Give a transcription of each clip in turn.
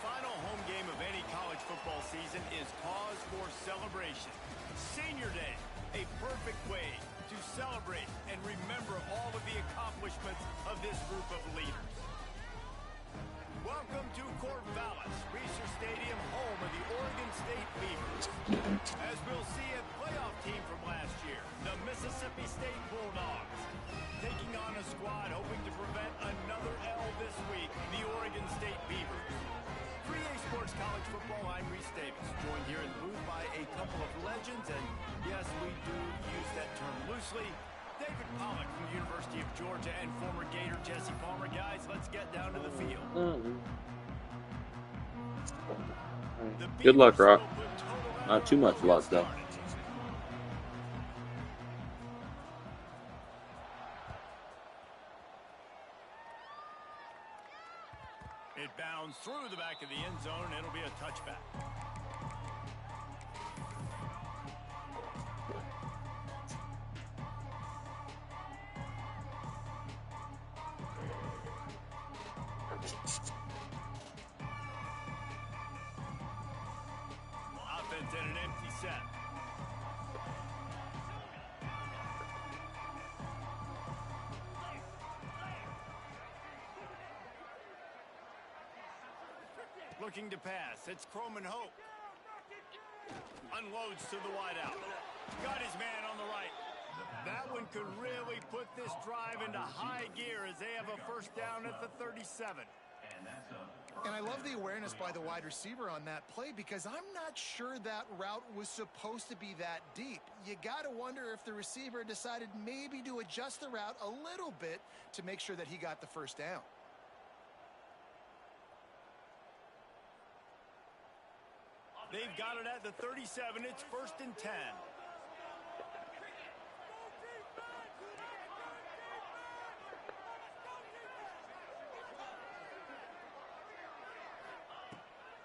final home game of any college football season is cause for celebration. Senior Day, a perfect way to celebrate and remember all of the accomplishments of this group of leaders. Welcome to Corvallis, Research Stadium, home of the Oregon State Beavers. As we'll see a playoff team from last year, the Mississippi State Bulldogs, taking on a squad hoping to prevent another L this week, the Oregon State Beavers. 3A Sports College Football, I'm Reese Davis, joined here in the booth by a couple of legends, and yes, we do use that term loosely. David Pollock from the University of Georgia and former Gator Jesse Palmer. Guys, let's get down to the field. Good luck, Rock. Not too much luck, though. It bounds through the back of the end zone, and it'll be a touchback. Offense in an empty set. Looking to pass. It's Croman Hope. Unloads to the wideout. Got his man on the right. That one could really put this drive into high gear as they have a first down at the 37. And I love the awareness by the wide receiver on that play because I'm not sure that route was supposed to be that deep. You got to wonder if the receiver decided maybe to adjust the route a little bit to make sure that he got the first down. They've got it at the 37. It's 1st and 10.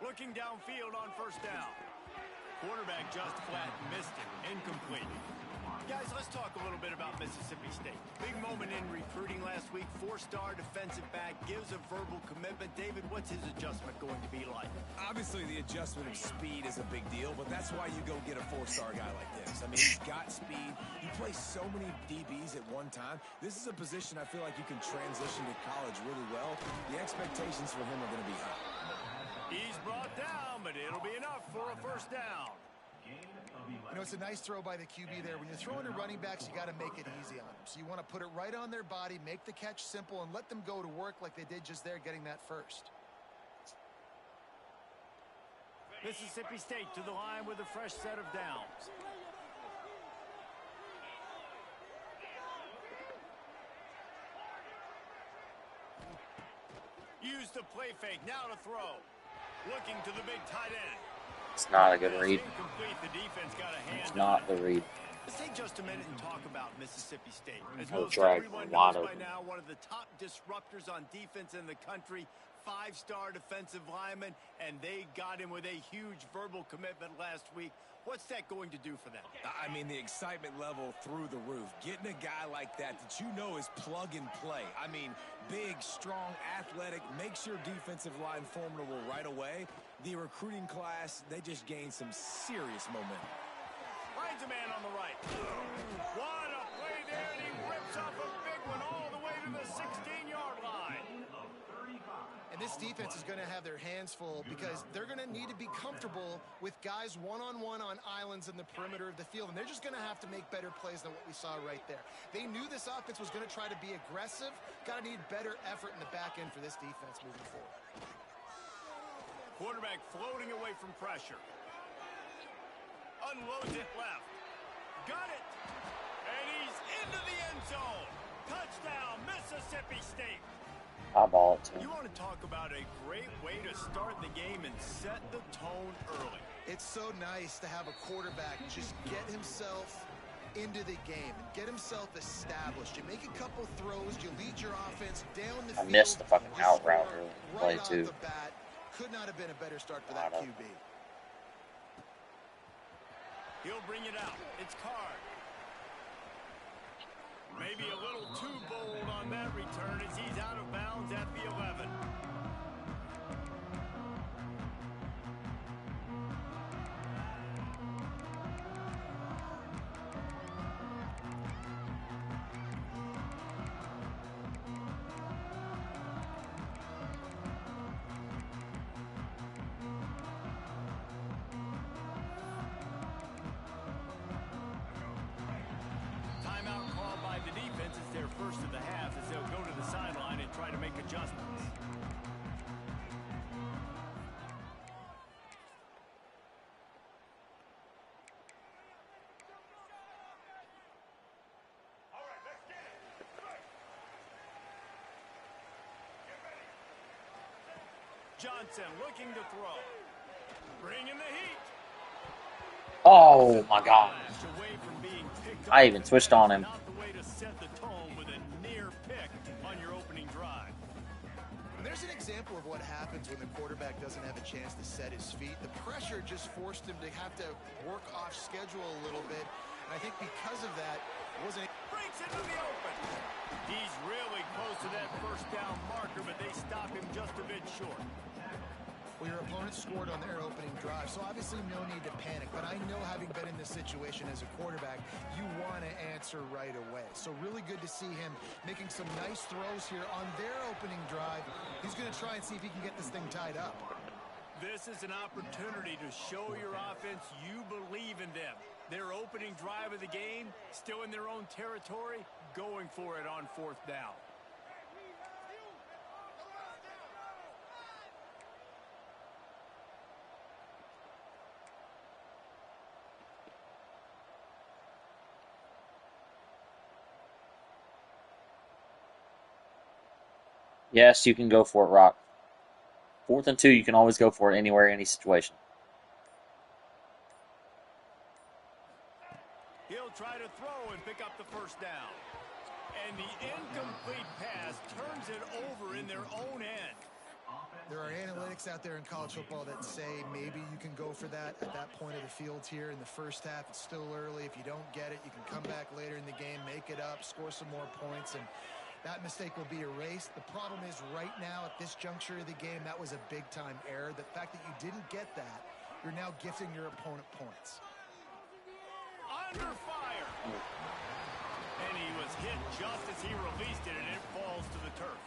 Looking downfield on first down. Quarterback just flat missed it. Incomplete. Guys, let's talk a little bit about Mississippi State. Big moment in recruiting last week. 4-star defensive back gives a verbal commitment. David, what's his adjustment going to be like? Obviously, the adjustment of speed is a big deal, but that's why you go get a 4-star guy like this. I mean, he's got speed. He plays so many DBs at one time. This is a position I feel like you can transition to college really well. The expectations for him are going to be high. He's brought down, but it'll be enough for a first down. You know, it's a nice throw by the QB there. When you're throwing to running backs, you got to make it easy on them. So you want to put it right on their body, make the catch simple, and let them go to work like they did just there, getting that first. Mississippi State to the line with a fresh set of downs. Use the play fake, now to throw. Looking to the big tight end. It's not a good read. The defense got a hand. It's not the read. Let's take just a minute and talk about Mississippi State. As He'll most drag everyone a lot knows of by now, one of the top disruptors on defense in the country, 5-star defensive lineman, and they got him with a huge verbal commitment last week. What's that going to do for them? I mean, the excitement level through the roof. Getting a guy like that you know is plug and play. I mean, big, strong, athletic, makes your defensive line formidable right away. The recruiting class, they just gained some serious momentum. Finds a man on the right. What a play there, and he rips off a big one all the way to the 16-yard line. And this defense is going to have their hands full because they're going to need to be comfortable with guys one-on-one on islands in the perimeter of the field. And they're just going to have to make better plays than what we saw right there. They knew this offense was going to try to be aggressive. Got to need better effort in the back end for this defense moving forward. Quarterback floating away from pressure. Unloads it left. Got it. And he's into the end zone. Touchdown, Mississippi State. I'll ball it to him. You want to talk about a great way to start the game and set the tone early. It's so nice to have a quarterback just get himself into the game and get himself established. You make a couple throws, you lead your offense down the field. I missed the fucking out route play right too. Off the bat. Could not have been a better start for that QB. He'll bring it out. It's Card. Maybe a little too bold on that return as he's out of bounds at the 11. first of the half as they'll go to the sideline and try to make adjustments. Johnson looking to throw. Bringing the heat. Oh my God. I even switched on him. Not the way to set the tone with a near pick on your opening drive. And there's an example of what happens when the quarterback doesn't have a chance to set his feet. The pressure just forced him to have to work off schedule a little bit. And I think because of that, wasn't breaks into the open. He's really close to that first down marker, but they stop him just a bit short. Well, your opponent scored on their opening drive, so obviously no need to panic. But I know, having been in this situation as a quarterback, you want to answer right away. So really good to see him making some nice throws here on their opening drive. He's going to try and see if he can get this thing tied up. This is an opportunity to show your offense you believe in them. Their opening drive of the game, still in their own territory, going for it on fourth down. Yes, you can go for it, Rock. 4th and 2, you can always go for it anywhere, any situation. He'll try to throw and pick up the first down. And the incomplete pass turns it over in their own end. There are analytics out there in college football that say maybe you can go for that at that point of the field here in the first half. It's still early. If you don't get it, you can come back later in the game, make it up, score some more points, and that mistake will be erased. The problem is right now at this juncture of the game, that was a big-time error. The fact that you didn't get that, you're now gifting your opponent points. Under fire. And he was hit just as he released it, and it falls to the turf.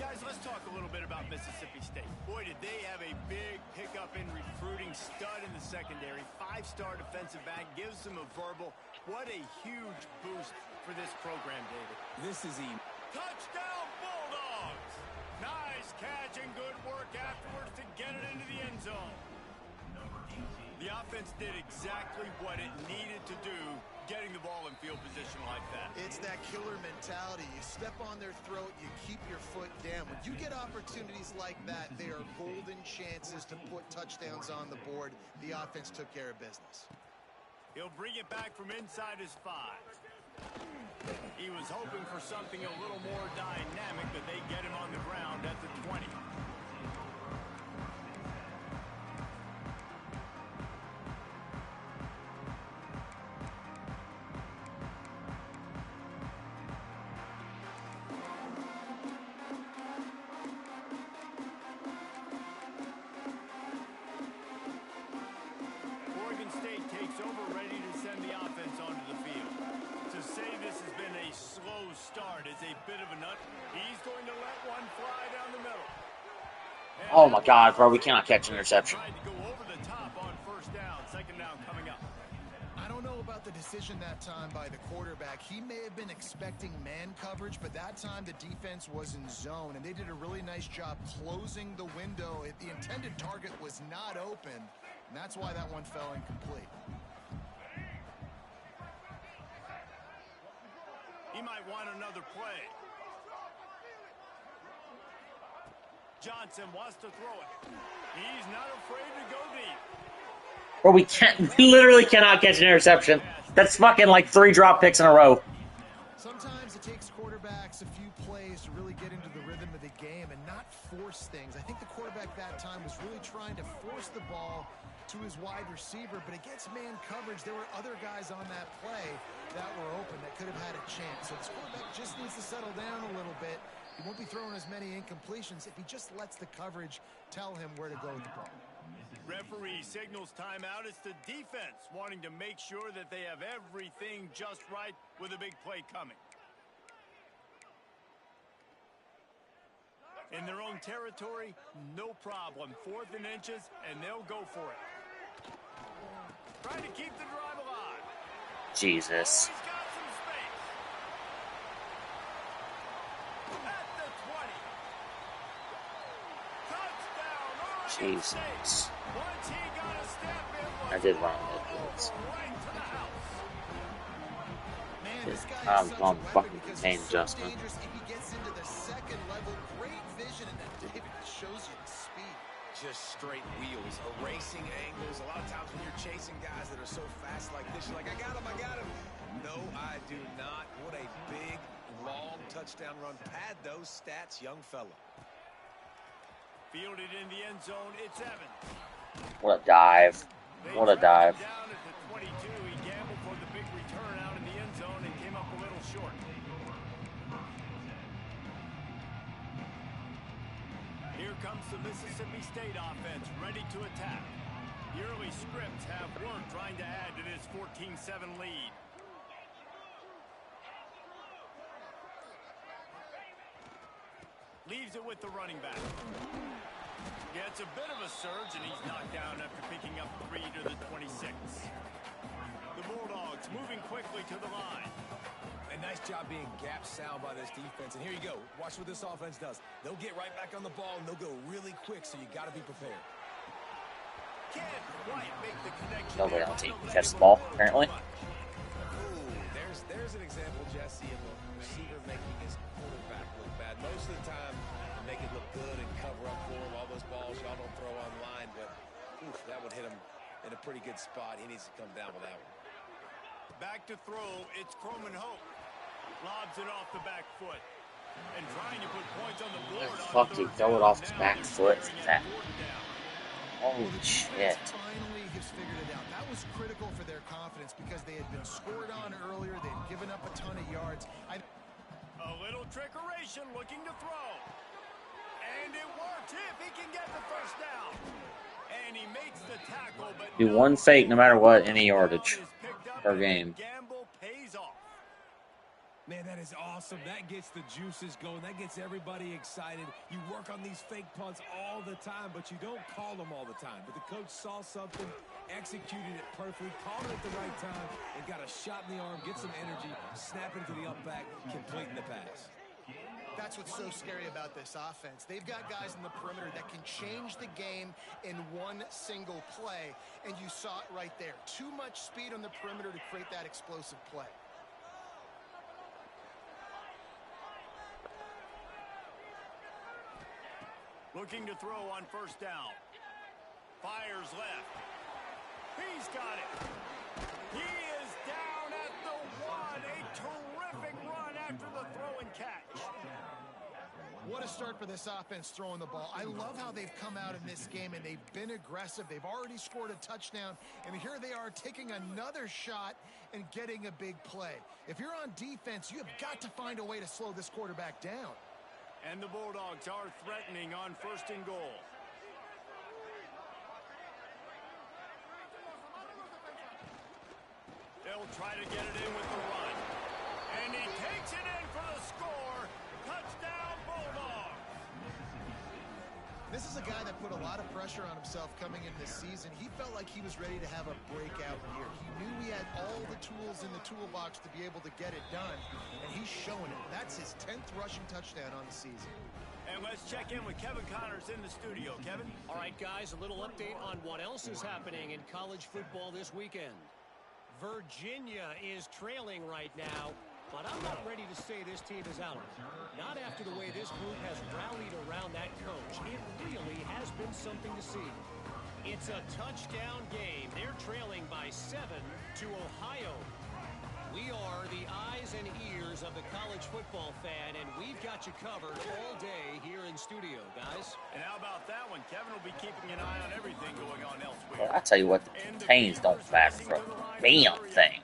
Guys, let's talk a little bit about Mississippi State. Boy, did they have a big pickup in recruiting, stud in the secondary, 5-star defensive back, gives them a verbal. What a huge boost for this program, David. This is Touchdown, Bulldogs! Nice catch and good work afterwards to get it into the end zone. The offense did exactly what it needed to do, getting the ball in field position like that. It's that killer mentality. You step on their throat, you keep your foot down. When you get opportunities like that, they are golden chances to put touchdowns on the board. The offense took care of business. He'll bring it back from inside his 5. He was hoping for something a little more dynamic, but they get him on the ground at the 20. Oh my God, bro, we cannot catch an interception. I don't know about the decision that time by the quarterback. He may have been expecting man coverage, but that time the defense was in zone, and they did a really nice job closing the window. The intended target was not open, and that's why that one fell incomplete. He might want another play. Johnson wants to throw it. He's not afraid to go deep. Bro, we literally cannot catch an interception. That's fucking like 3 drop picks in a row. Sometimes it takes quarterbacks a few plays to really get into the rhythm of the game and not force things. I think the quarterback that time was really trying to force the ball to his wide receiver, but against man coverage, there were other guys on that play that were open that could have had a chance. So this quarterback just needs to settle down a little bit. He won't be throwing as many incompletions if he just lets the coverage tell him where to go with the ball. Referee signals timeout. It's the defense wanting to make sure that they have everything just right with a big play coming. In their own territory, no problem. 4th and inches, and they'll go for it. Trying to keep the drive alive. Jesus. Oh, he's got some space. Jesus. I did run that blitz. Man, this guy I'm is such a on weapon fucking because contained he's so adjustment. dangerous if he gets into the second level. Great vision, and that David shows you the speed. Just straight wheels, erasing angles. A lot of times when you're chasing guys that are so fast like this, you're like, I got him, I got him. No, I do not. What a big, long touchdown run. Pad those stats, young fella. Fielded in the end zone, it's Evans. What a dive. What a dive. Down at the 22, he gambled for the big return out in the end zone and came up a little short. Here comes the Mississippi State offense, ready to attack. The early scripts have work trying to add to this 14-7 lead. Leaves it with the running back. Yeah, it's a bit of a surge, and he's knocked down after picking up 3 to the 26. The Bulldogs moving quickly to the line. A nice job being gap sound by this defense. And here you go. Watch what this offense does. They'll get right back on the ball, and they'll go really quick, so you got to be prepared. Can't quite make the connection. Nobody on team catch the ball, apparently. Ooh, there's an example, Jesse, of a receiver making his quarterback look bad. Most of the time, they make it look good and cover up for him. All those balls y'all don't throw online, but oof, that would hit him in a pretty good spot. He needs to come down with that one. Back to throw, it's Croman Hope. Lobs it off the back foot. And trying to put points on the board. Fuck, he throw it off his back foot. That. Holy shit. Finally has figured it out. That was critical for their confidence because they had been scored on earlier. They had given up a ton of yards. A little trickeration looking to throw. And it works if he can get the first down. And he makes the tackle, but Do one fake no matter what, any yardage per game. Gamble pays off. Man, that is awesome. That gets the juices going. That gets everybody excited. You work on these fake punts all the time, but you don't call them all the time. But the coach saw something, executed it perfectly, called it at the right time, and got a shot in the arm, get some energy, snap into the up back, completing the pass. That's what's so scary about this offense. They've got guys in the perimeter that can change the game in one single play, and you saw it right there. Too much speed on the perimeter to create that explosive play. Looking to throw on first down. Fires left. He's got it. He is down at the 1. A terrific run after the throw and catch. What a start for this offense throwing the ball. I love how they've come out in this game, and they've been aggressive. They've already scored a touchdown, and here they are taking another shot and getting a big play. If you're on defense, you have got to find a way to slow this quarterback down. And the Bulldogs are threatening on first and goal. They'll try to get it in with the run. And he takes it in for the score. Touchdown, Bulldogs. This is a guy that put a lot of pressure on himself coming into this season. He felt like he was ready to have a breakout year. He knew he had all the tools in the toolbox to be able to get it done, and he's showing it. That's his 10th rushing touchdown on the season. And let's check in with Kevin Connors in the studio. Kevin? All right, guys, a little update on what else is happening in college football this weekend. Virginia is trailing right now, but I'm not ready to say this team is out. Not after the way this group has rallied around that coach. It really has been something to see. It's a touchdown game. They're trailing by 7 to Ohio. We are the eyes and ears of the college football fan, and we've got you covered all day here in studio, guys. And how about that one? Kevin will be keeping an eye on everything going on elsewhere. Well, I tell you what, the contains don't matter for a damn thing.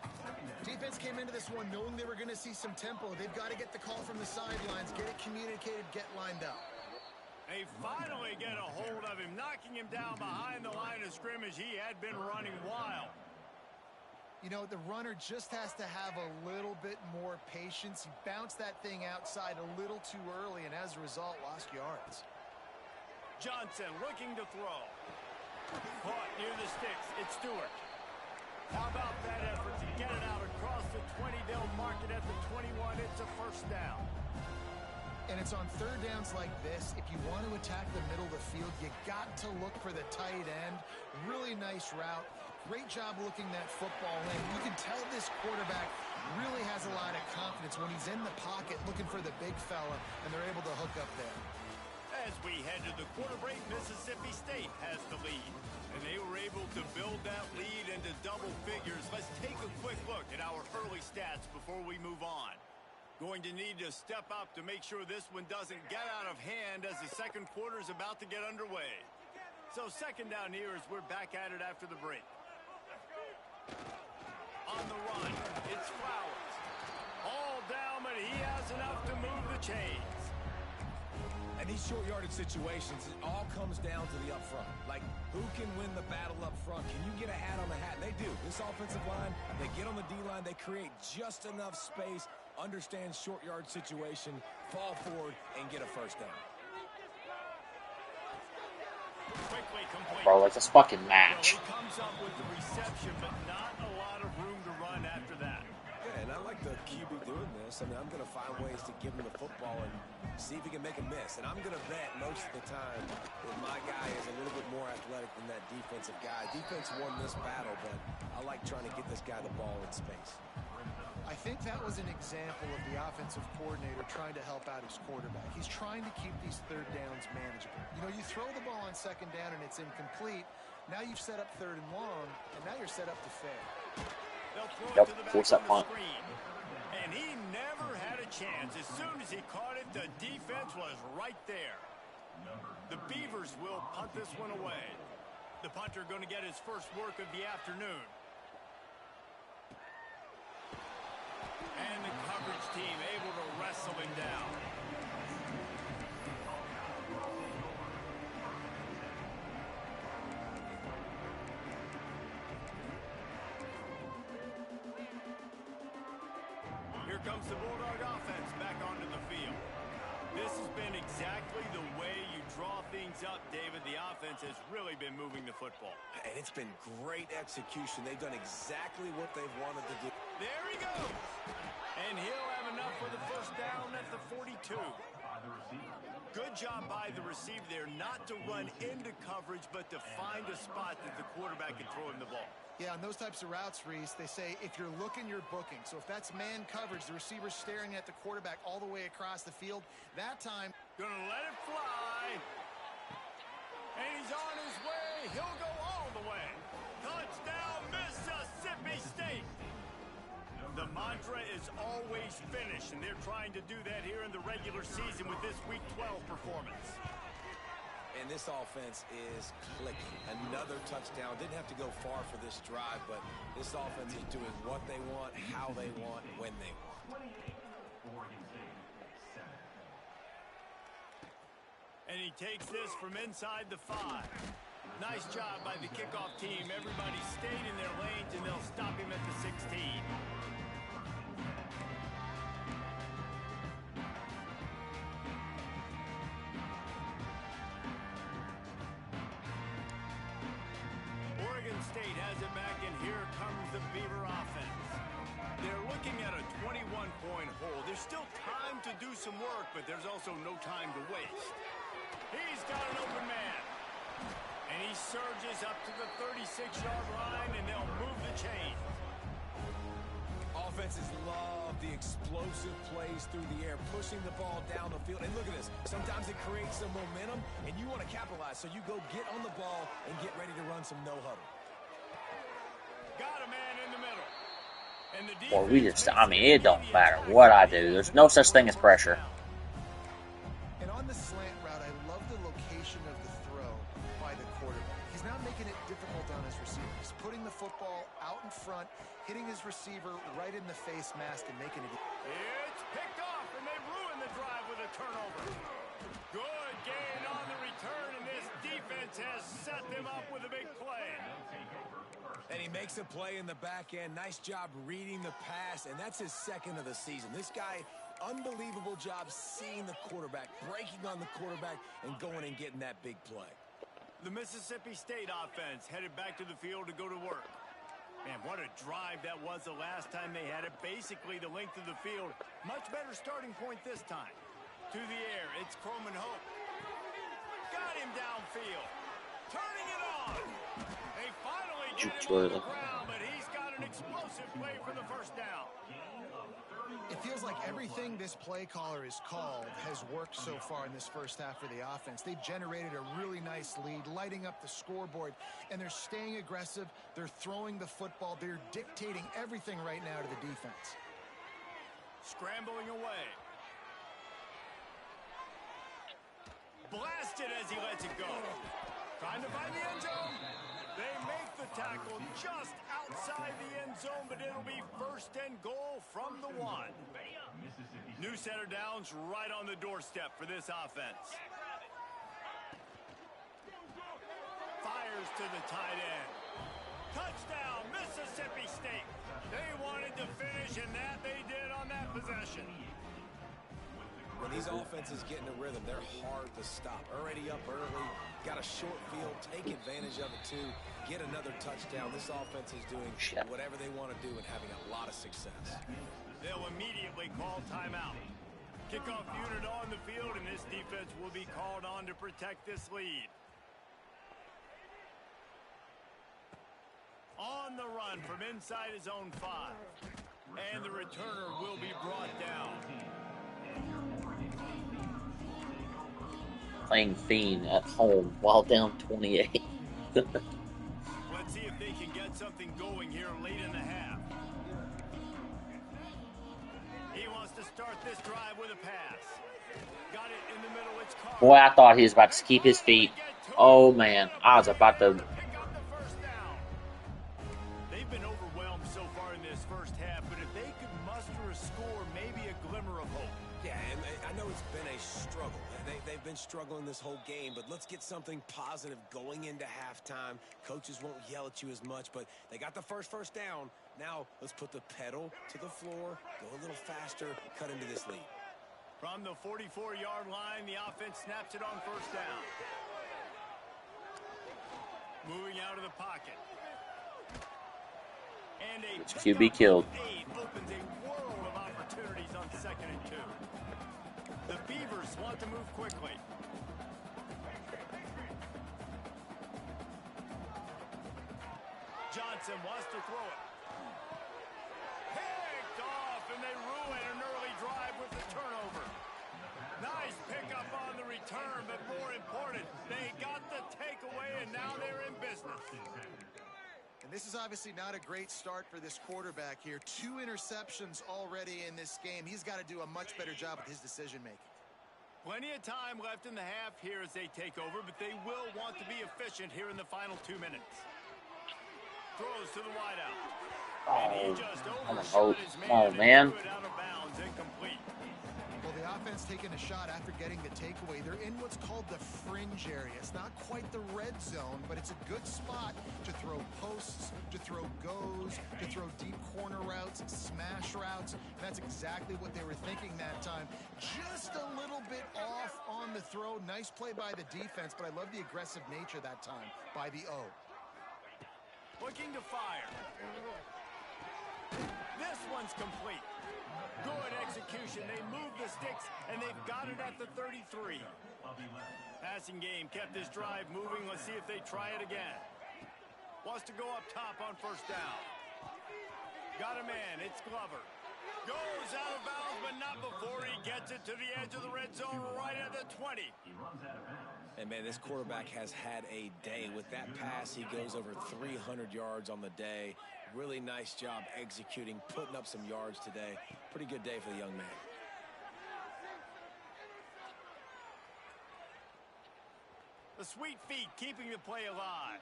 Defense came into this one knowing they were going to see some tempo. They've got to get the call from the sidelines, get it communicated, get lined up. They finally get a hold of him, knocking him down behind the line of scrimmage. He had been running wild. You know, the runner just has to have a little bit more patience. He bounced that thing outside a little too early, and as a result, lost yards. Johnson looking to throw. Caught near the sticks. It's Stewart. How about that effort to get it out across the 20? They'll mark it at the 21. It's a first down. And it's on third downs like this, if you want to attack the middle of the field, you got to look for the tight end. Really nice route. Great job looking that football in. You can tell this quarterback really has a lot of confidence when he's in the pocket looking for the big fella, and they're able to hook up there. As we head to the quarter break, Mississippi State has the lead. And they were able to build that lead into double figures. Let's take a quick look at our early stats before we move on. Going to need to step up to make sure this one doesn't get out of hand as the second quarter is about to get underway. So second down here as we're back at it after the break. On the run, it's Flowers. All down, but he has enough to move the chains. And these short yardage situations, it all comes down to the up front. Like, who can win the battle up front? Can you get a hat on the hat? They do. This offensive line, they get on the D-line, they create just enough space, understand short yard situation, fall forward, and get a first down. Quickly complete. Bro, it's a fucking match. Well, he comes up with the reception, but not a lot of room to run after that. Yeah, and I like the QB doing this. I mean, I'm going to find ways to give him the football and see if he can make a miss. And I'm going to bet most of the time that my guy is a little bit more athletic than that defensive guy. Defense won this battle, but I like trying to get this guy the ball in space. I think that was an example of the offensive coordinator trying to help out his quarterback. He's trying to keep these third downs manageable. You know, you throw the ball on second down and it's incomplete. Now you've set up third and long, and now you're set up to fail. Yep, force that punt. And he never had a chance. As soon as he caught it, the defense was right there. The Beavers will punt this one away. The punter going to get his first work of the afternoon. And the coverage team able to wrestle him down. Here comes the Bulldog offense back onto the field. This has been exactly the way you draw things up, David. The offense has really been moving the football. And it's been great execution. They've done exactly what they've wanted to do. There he goes. And he'll have enough for the first down at the 42. Good job by the receiver there, not to run into coverage, but to find a spot that the quarterback can throw him the ball. Yeah, on those types of routes, Reese, they say if you're looking, you're booking. So if that's man coverage, the receiver's staring at the quarterback all the way across the field, that time... Gonna let it fly. And he's on his way. He'll go all the way. Touchdown, Mississippi State. The mantra is always finish, and they're trying to do that here in the regular season with this Week 12 performance. And this offense is clicking. Another touchdown. Didn't have to go far for this drive, but this offense is doing what they want, how they want, when they want. And he takes this from inside the 5. Nice job by the kickoff team. Everybody stayed in their lanes, and they'll stop him at the 16. Oregon State has it back, and here comes the Beaver offense. They're looking at a 21-point hole. There's still time to do some work, but there's also no time to waste. He's got an open man. And he surges up to the 36-yard line, and they'll move the chain. Offenses love the explosive plays through the air, pushing the ball down the field. And look at this. Sometimes it creates some momentum, and you want to capitalize. So you go get on the ball and get ready to run some no-huddle. Got a man in the middle. And the Well, I mean, it don't matter what I do. There's no such thing as pressure. And on the slant route, I love the location of the throw by the quarterback. He's not making it difficult on his receiver. He's putting the football out in front, hitting his receiver right in the face mask and making it. It's picked off, and they ruin the drive with a turnover. Good gain on the return, and this defense has set them up with a big play. And he makes a play in the back end. Nice job reading the pass, and that's his second of the season. This guy, unbelievable job seeing the quarterback, breaking on the quarterback, and going and getting that big play. The Mississippi State offense headed back to the field to go to work. Man, what a drive that was the last time they had it. Basically the length of the field. Much better starting point this time. To the air, it's Croman Hope. Got him downfield. Turning it on. They finally get him on the ground, but he's got an explosive play for the first down. It feels like everything this play caller has called has worked so far in this first half for the offense. They've generated a really nice lead, lighting up the scoreboard, and they're staying aggressive. They're throwing the football. They're dictating everything right now to the defense. Scrambling away. Blasted as he lets it go. Trying to find the end zone. They make the tackle just outside the end zone, but it'll be first and goal from the 1. New center downs right on the doorstep for this offense. Fires to the tight end. Touchdown, Mississippi State. They wanted to finish, and that they did on that possession. When these offenses get in a rhythm, they're hard to stop. Already up early, got a short field, take advantage of it too, get another touchdown. This offense is doing whatever they want to do and having a lot of success. They'll immediately call timeout. Kickoff unit on the field, and this defense will be called on to protect this lead. On the run from inside his own 5. And the returner will be brought down. Playing Fiend at home while down 28. Let's see if they can get something going here late in the half. He wants to start this drive with a pass. Got it in the middle. It's Carr. Boy, I thought he was about to keep his feet. Oh, man. I was about to... Pick up the first down. They've been overwhelmed so far in this first half, but if they could muster a score, maybe a glimmer of hope. Yeah, and I know it's been a struggle. They've been struggling this whole game, but let's get something positive going into halftime. Coaches won't yell at you as much, but they got the first down. Now let's put the pedal to the floor, go a little faster, cut into this lead. From the 44-yard line, the offense snaps it on first down. Moving out of the pocket. And a QB killed. opens a world of opportunities on 2nd and 2. The Beavers want to move quickly. Johnson wants to throw it. Picked off, and they ruin an early drive with the turnover. Nice pickup on the return, but more important, they got the takeaway, and now they're in business. And this is obviously not a great start for this quarterback here. 2 interceptions already in this game. He's got to do a much better job with his decision-making. Plenty of time left in the half here as they take over, but they will want to be efficient here in the final 2 minutes. Throws to the wideout. And he just overshot his man. And threw it out of bounds, incomplete. Well, the offense taking a shot after getting the takeaway. They're in what's called the fringe area. It's not quite the red zone, but it's a good spot to throw posts, to throw goes, to throw deep corner routes, smash routes. And that's exactly what they were thinking that time. Just a little bit off on the throw. Nice play by the defense, but I love the aggressive nature that time by the O. Looking to fire. This one's complete. Good execution. They move the sticks, and they've got it at the 33. Passing game kept this drive moving. Let's see if they try it again. Wants to go up top on first down. Got a man. It's Glover. Goes out of bounds, but not before he gets it to the edge of the red zone right at the 20. And, man, this quarterback has had a day. With that pass, he goes over 300 yards on the day. Really nice job executing, putting up some yards today. Pretty good day for the young man. The sweet feet keeping the play alive.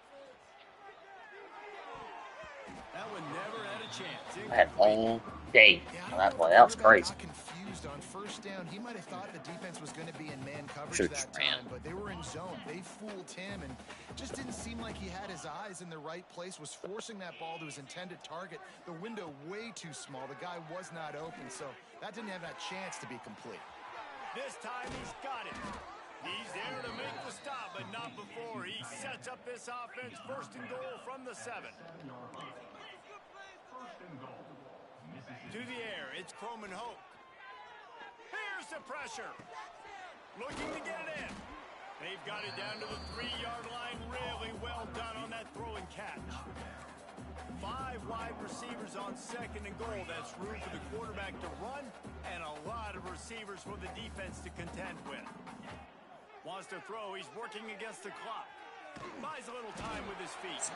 That one never had a chance. That all day. That was crazy. Got confused on first down. He might have thought the defense was going to be in man coverage that time, but they were in zone. They fooled him and just didn't seem like he had his eyes in the right place, was forcing that ball to his intended target. The window way too small. The guy was not open, so that didn't have that chance to be complete. This time he's got it. He's there to make the stop, but not before he sets up this offense. First and goal from the 7. To the air, it's Croman Hope. Here's the pressure. Looking to get it in. They've got it down to the 3-yard line. Really well done on that throw and catch. 5 wide receivers on second and goal. That's room for the quarterback to run and a lot of receivers for the defense to contend with. Wants to throw. He's working against the clock. Buys a little time with his feet.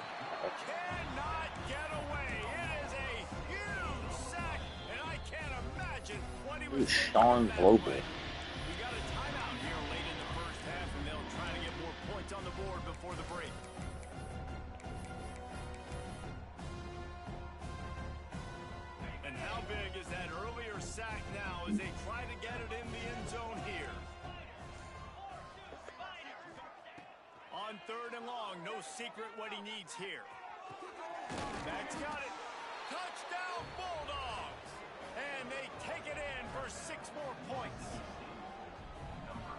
Cannot get away. It is a huge sack, and I can't imagine what he was Sean Global. We got a timeout here late in the first half, and they'll try to get more points on the board before the break. And how big is that earlier sack now as they try to get it in the end zone here? On 3rd and long, no secret what he needs here. Max got it. Touchdown Bulldogs! And they take it in for 6 more points.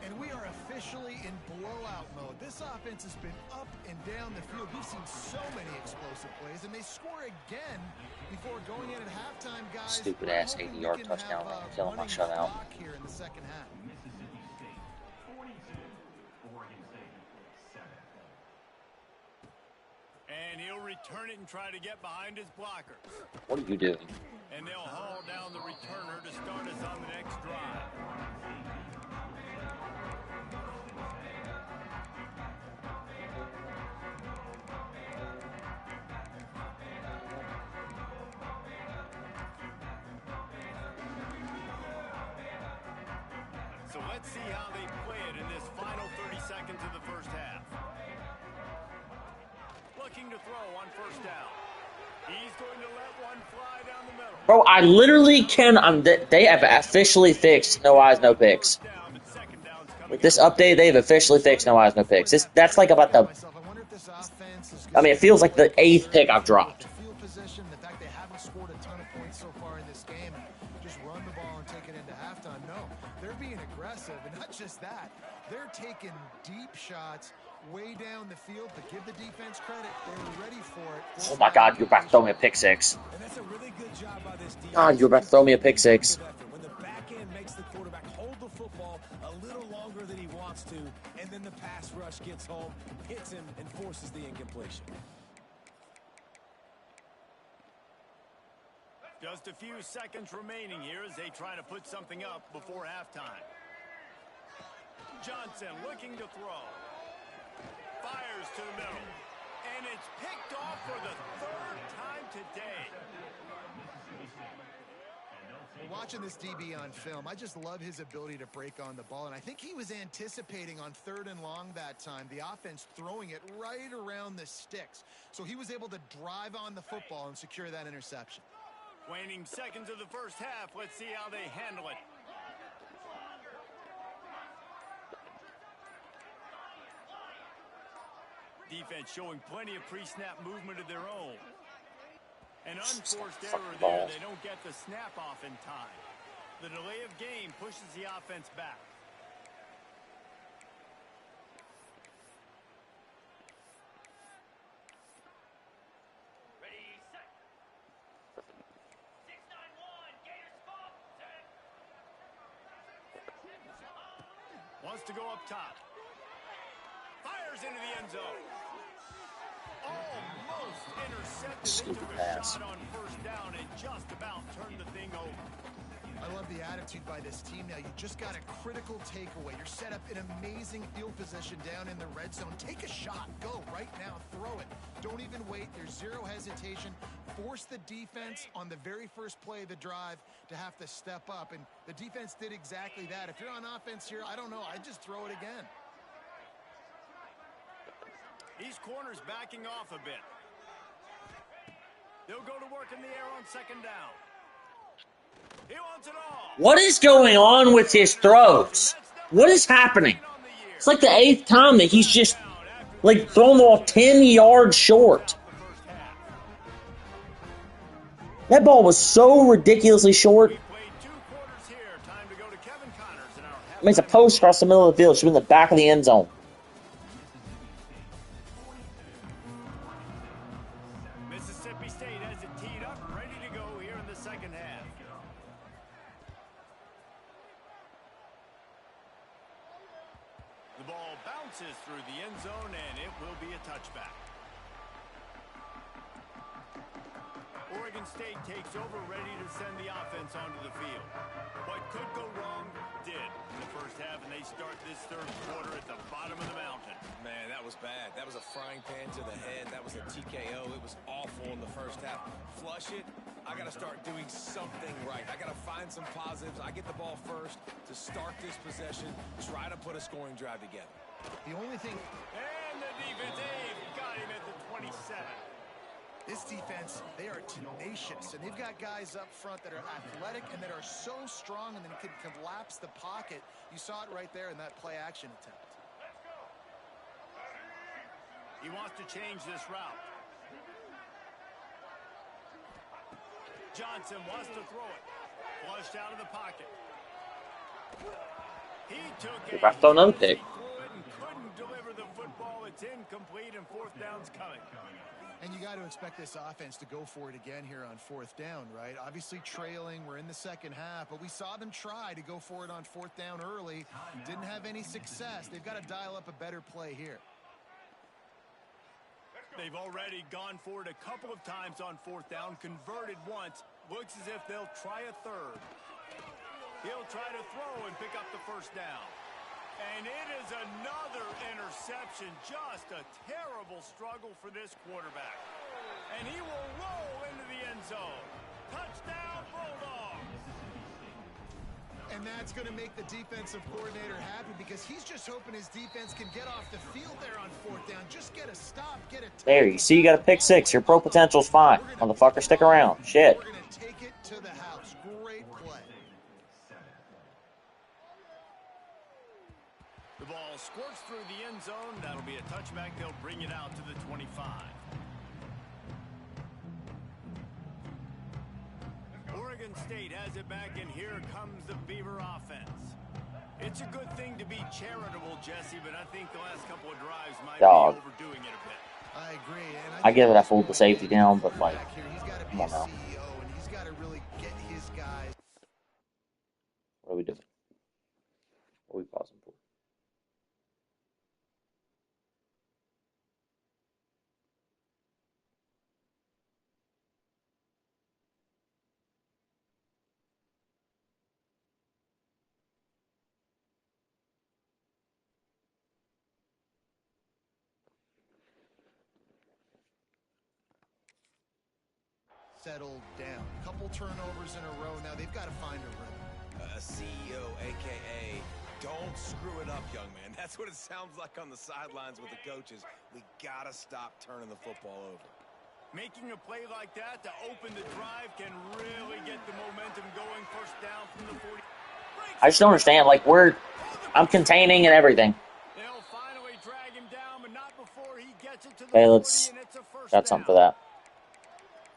And we are officially in blowout mode. This offense has been up and down the field. We've seen so many explosive plays, and they score again before going in at halftime, guys. Stupid ass 80-yard touchdown until I'm not shut out. Here in the second half. And he'll return it and try to get behind his blockers. What are you doing? And they'll haul down the returner to start us on the next drive. So let's see how they play it in this final 30 seconds of the first half. Looking to throw on 1st down. He's going to let one fly down the middle. Bro, I literally can. They have officially fixed no eyes, no picks. With this update, they've officially fixed no eyes, no picks. That's like about the. I mean, it feels like the 8th pick I've dropped. Field position, the fact they haven't scored a ton of points so far in this game, and just run the ball and take it into halftime. No, they're being aggressive, and not just that, they're taking deep shots way down the field, but give the defense credit. They were ready for it. Oh my God, you're about to throw me a pick 6. And that's a really good job by this defense. God, you're about to throw me a pick 6. When the back end makes the quarterback hold the football a little longer than he wants to, and then the pass rush gets home, hits him, and forces the incompletion. Just a few seconds remaining here as they try to put something up before halftime. Johnson looking to throw. Fires to the middle. And it's picked off for the 3rd time today. Watching this DB on film, I just love his ability to break on the ball, and I think he was anticipating on 3rd and long that time, the offense throwing it right around the sticks. So he was able to drive on the football and secure that interception. Waning seconds of the first half. Let's see how they handle it. Defense showing plenty of pre-snap movement of their own. An unforced error there. They don't get the snap off in time. The delay of game pushes the offense back. Ready, set. 6-9-1, Gators ball, set. Wants to go up top. Fires into the end zone. Almost intercepted. Stupid They took a pass. shot on 1st down and just about turned the thing over. I love the attitude by this team now. You just got a critical takeaway. You're set up in amazing field position down in the red zone. Take a shot. Go right now. Throw it. Don't even wait. There's zero hesitation. Force the defense on the very first play of the drive to have to step up. And the defense did exactly that. If you're on offense here, I don't know. I'd just throw it again. These corners backing off a bit. They'll go to work in the air on 2nd down. He wants it all. What is going on with his throws? What is happening? It's like the 8th time that he's just like thrown the ball 10 yards short. That ball was so ridiculously short. I mean, it's a post across the middle of the field. It should be in the back of the end zone. Mississippi State has it teed up, ready to go here in the second half. pushes through the end zone, and it will be a touchback. Oregon State takes over, ready to send the offense onto the field. What could go wrong did in the first half, and they start this third quarter at the bottom of the mountain. Man, that was bad. That was a frying pan to the head. That was a TKO. It was awful in the first half. Flush it. I got to start doing something right. I got to find some positives. I get the ball first to start this possession, try to put a scoring drive together. The only thing... And the defense, they've got him at the 27. This defense, they are tenacious, and they've got guys up front that are athletic and that are so strong and then can collapse the pocket. You saw it right there in that play-action attempt. He wants to change this route. Johnson wants to throw it. Flushed out of the pocket. He took If I throw another pick. and couldn't deliver the football. It's incomplete, and fourth down's coming. And you got to expect this offense to go for it again here on fourth down, right? Obviously trailing, we're in the second half, but we saw them try to go for it on fourth down early. Didn't have any success. They've got to dial up a better play here. They've already gone for it a couple of times on fourth down, converted once. Looks as if they'll try a third. He'll try to throw and pick up the first down. And it is another interception. Just a terrible struggle for this quarterback. And he will roll into the end zone. Touchdown, Bulldogs. And that's going to make the defensive coordinator happy because he's just hoping his defense can get off the field there on fourth down. Just get a stop, get a... There, you see you got a pick six. Your pro potential's fine. Motherfucker, stick around. Shit. We're going to take it to the house. Great play. The ball squirts through the end zone. That'll be a touchback. They'll bring it out to the 25. Oregon State has it back, and here comes the Beaver offense. It's a good thing to be charitable, Jesse, but I think the last couple of drives might be overdoing it a bit. I agree. And I get it. I fooled the safety down, but like, he's got to be come on a now. CEO, and he's got to really get his guys. What are we doing? What are we pausing for? Settled down. Couple turnovers in a row. Now they've got to find a rhythm. A CEO, a.k.a. don't screw it up, young man. That's what it sounds like on the sidelines with the coaches. We got to stop turning the football over. Making a play like that to open the drive can really get the momentum going. First down from the 40. I just don't understand. Like, I'm containing and everything. They'll finally drag him down, but not before he gets it to the 40, Okay, and it's a first got down. something for that.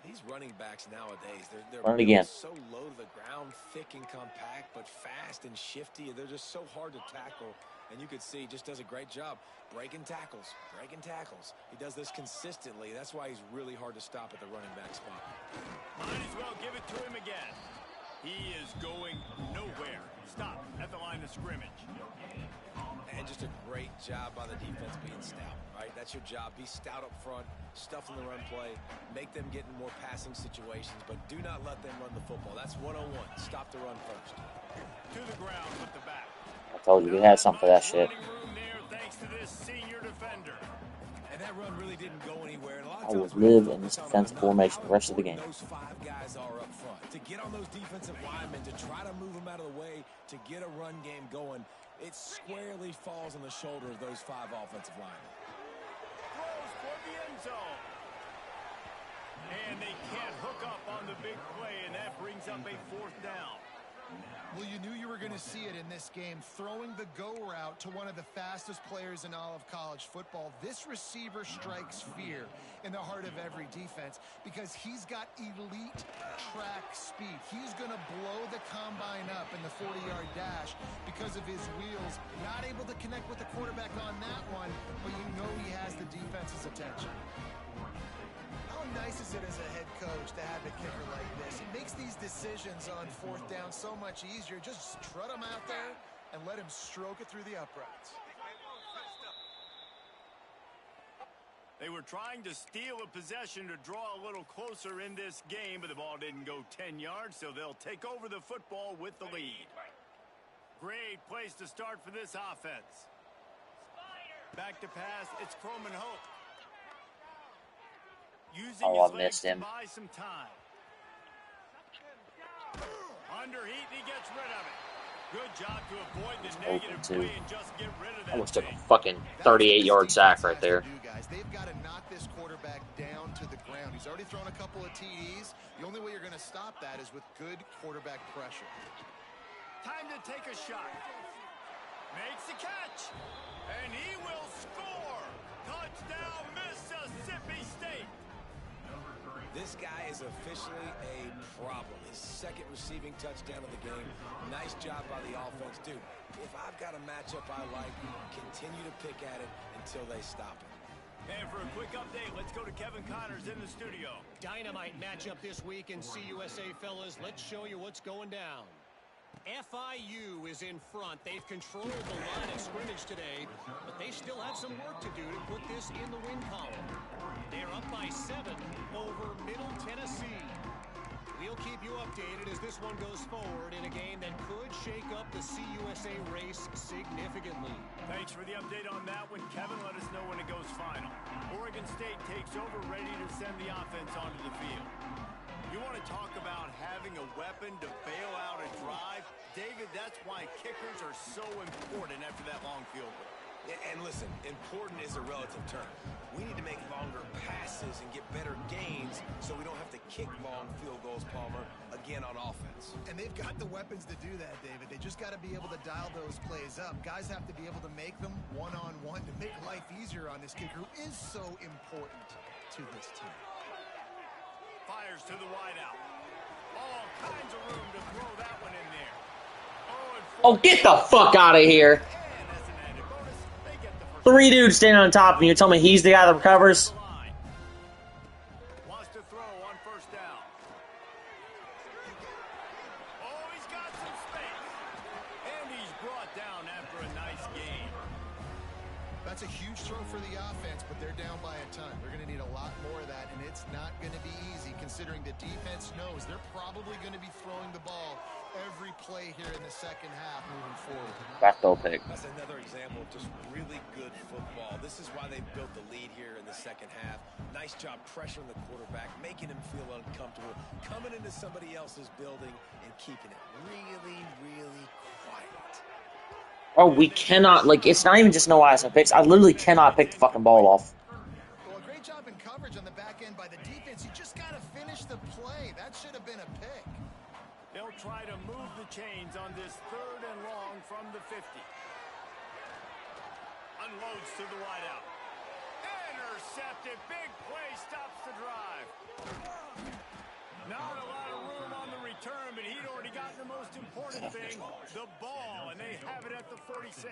These running backs nowadays, they're Run it again. so low to the ground, thick and compact, but fast and shifty. They're just so hard to tackle. And you could see he just does a great job breaking tackles. He does this consistently. That's why he's really hard to stop at the running back spot. Might as well give it to him again. He is going nowhere. Stop at the line of scrimmage. And just a great job by the defense being stout, right? That's your job. Be stout up front, stuff in the run play, make them get in more passing situations, but do not let them run the football. That's 101. Stop the run first. To the ground with the back. I told you we had some for that shit. Room there thanks to this senior defender. And that run really didn't go anywhere. And a lot I of will times we live focus in this on defensive the formation how the rest of the game. important those five guys are up front. To get on those defensive linemen, to try to move them out of the way, to get a run game going, it squarely falls on the shoulder of those five offensive linemen. Throws for the end zone. And they can't hook up on the big play, and that brings up a fourth down. Well, you knew you were going to see it in this game, throwing the go route to one of the fastest players in all of college football. This receiver strikes fear in the heart of every defense because he's got elite track speed. He's going to blow the combine up in the 40-yard dash because of his wheels. Not able to connect with the quarterback on that one, but you know he has the defense's attention. How nice is it as a head coach to have a kicker like this? It makes these decisions on fourth down so much easier. Just strut him out there and let him stroke it through the uprights. They were trying to steal a possession to draw a little closer in this game, but the ball didn't go 10 yards, so they'll take over the football with the lead. Great place to start for this offense. Back to pass, it's Croman Hope. Using his legs to buy some time. Under heat, he gets rid of it. Good job to avoid the negative play and just get rid of that. Almost took a fucking 38-yard sack right there. They've got to knock this quarterback down to the ground. He's already thrown a couple of TDs. The only way you're going to stop that is with good quarterback pressure. Time to take a shot. Makes a catch. And he will score. Touchdown, Mississippi State. This guy is officially a problem. His second receiving touchdown of the game. Nice job by the offense. Dude, if I've got a matchup I like, continue to pick at it until they stop it. And for a quick update, let's go to Kevin Connors in the studio. Dynamite matchup this week in CUSA, fellas. Let's show you what's going down. FIU is in front. They've controlled the line of scrimmage today, but they still have some work to do to put this in the win column. They're up by 7 over Middle Tennessee. We'll keep you updated as this one goes forward in a game that could shake up the CUSA race significantly. Thanks for the update on that one, Kevin. Let us know when it goes final. Oregon State takes over, ready to send the offense onto the field. You want to talk about having a weapon to bail out a drive? David, that's why kickers are so important after that long field goal. And listen, important is a relative term. We need to make longer passes and get better gains so we don't have to kick long field goals, Palmer, again on offense. And they've got the weapons to do that, David. They just got to be able to dial those plays up. Guys have to be able to make them one-on-one to make life easier on this kicker who is so important to this team. Fires to the wideout. All kinds of room to throw that one in there. Oh, get the fuck out of here. 3 dudes standing on top of you. Tell me he's the guy that recovers? Wants to throw on first down. Oh, he's got some space. And he's brought down after a nice game. That's a huge throw for the offense, but they're down by a ton. They're going to need a lot more of that, and it's not going to be easy considering the defense knows they're probably going to be throwing the ball every play here in the second half moving forward. Back throw pick. That's another example of just really good football. This is why they built the lead here in the second half. Nice job pressuring the quarterback, making him feel uncomfortable, coming into somebody else's building and keeping it really, really quiet. Oh, we cannot, like, it's not even just no eyes on picks. I literally cannot pick the fucking ball off. Well, a great job in coverage on the back end by the defense. You just got to finish the play. That should have been a pick. They'll try to move the chains on this 3rd and long from the 50. Unloads to the wideout. Intercepted. Big play stops the drive. Not a lot of room on the return, but he'd already gotten the most important thing, the ball, and they have it at the 46.